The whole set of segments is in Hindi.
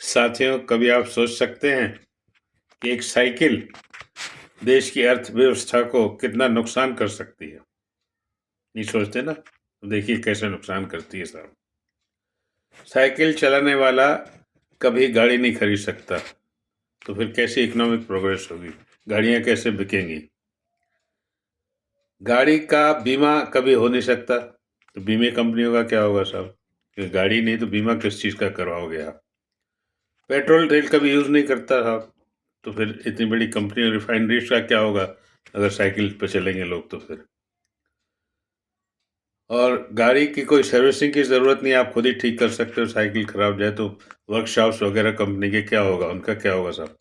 साथियों, कभी आप सोच सकते हैं कि एक साइकिल देश की अर्थव्यवस्था को कितना नुकसान कर सकती है? नहीं सोचते ना? तो देखिए कैसे नुकसान करती है साहब। साइकिल चलाने वाला कभी गाड़ी नहीं खरीद सकता, तो फिर कैसी इकोनॉमिक प्रोग्रेस होगी? गाड़ियां कैसे बिकेंगी? गाड़ी का बीमा कभी हो नहीं सकता, तो बीमे कंपनियों का क्या होगा साहब? कि गाड़ी नहीं तो बीमा किस चीज़ का करवाओगे आप? पेट्रोल तेल कभी यूज़ नहीं करता साहब, तो फिर इतनी बड़ी कंपनी और रिफाइनरीज का क्या होगा अगर साइकिल पे चलेंगे लोग तो फिर? और गाड़ी की कोई सर्विसिंग की ज़रूरत नहीं, आप खुद ही ठीक कर सकते हो। साइकिल खराब जाए तो वर्कशॉप्स वगैरह कंपनी के क्या होगा, उनका क्या होगा साहब?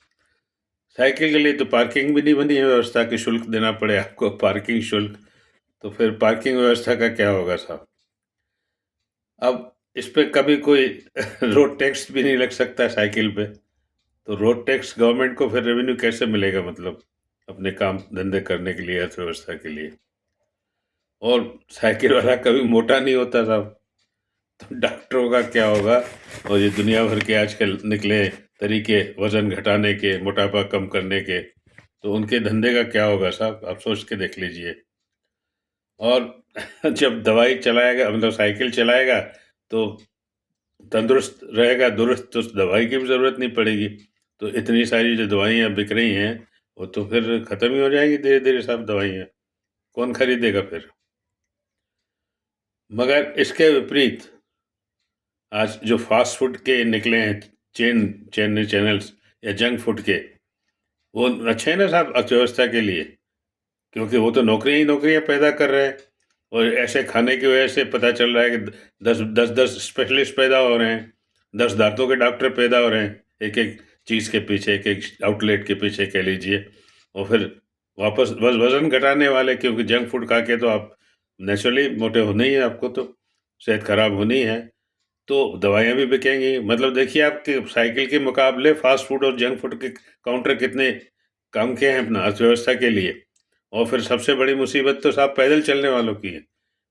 साइकिल के लिए तो पार्किंग भी नहीं बनी है व्यवस्था कि शुल्क देना पड़े आपको, पार्किंग शुल्क। तो फिर पार्किंग व्यवस्था का क्या होगा साहब? अब इस पे कभी कोई रोड टैक्स भी नहीं लग सकता साइकिल पे, तो रोड टैक्स गवर्नमेंट को फिर रेवेन्यू कैसे मिलेगा, मतलब अपने काम धंधे करने के लिए, अर्थव्यवस्था के लिए? और साइकिल वाला कभी मोटा नहीं होता साहब, तो डॉक्टरों का क्या होगा? और ये दुनिया भर के आजकल निकले तरीके वजन घटाने के, मोटापा कम करने के, तो उनके धंधे का क्या होगा साहब? आप सोच के देख लीजिए। और जब दवाई चलाएगा, मतलब साइकिल चलाएगा, तो तंदुरुस्त रहेगा, दुरुस्त, तो दवाई की भी ज़रूरत नहीं पड़ेगी। तो इतनी सारी जो दवाइयाँ बिक रही हैं, वो तो फिर ख़त्म ही हो जाएंगी धीरे-धीरे साहब दवाइयाँ। कौन खरीदेगा फिर? मगर इसके विपरीत आज जो फ़ास्ट फ़ूड के निकले हैं चैनल्स या जंक फ़ूड के, वो अच्छे हैं ना साहब अर्थव्यवस्था के लिए, क्योंकि वो तो नौकरियाँ ही नौकरियाँ पैदा कर रहे हैं। और ऐसे खाने की वजह से पता चल रहा है कि 10 स्पेशलिस्ट पैदा हो रहे हैं, 10 दाँतों के डॉक्टर पैदा हो रहे हैं, एक-एक चीज़ के पीछे, एक-एक आउटलेट के पीछे कह लीजिए। और फिर वापस वज़न घटाने वाले, क्योंकि जंक फूड खा के तो आप नेचुरली मोटे होना ही है आपको तो, सेहत खराब होनी है, तो दवाइयाँ भी बिकेंगी। मतलब देखिए आप कि साइकिल के मुकाबले फ़ास्ट फूड और जंक फूड के काउंटर कितने कम के हैं अपना अर्थव्यवस्था के लिए। और फिर सबसे बड़ी मुसीबत तो साहब पैदल चलने वालों की है।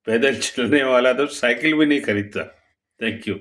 पैदल चलने वाला तो साइकिल भी नहीं खरीदता। Thank you.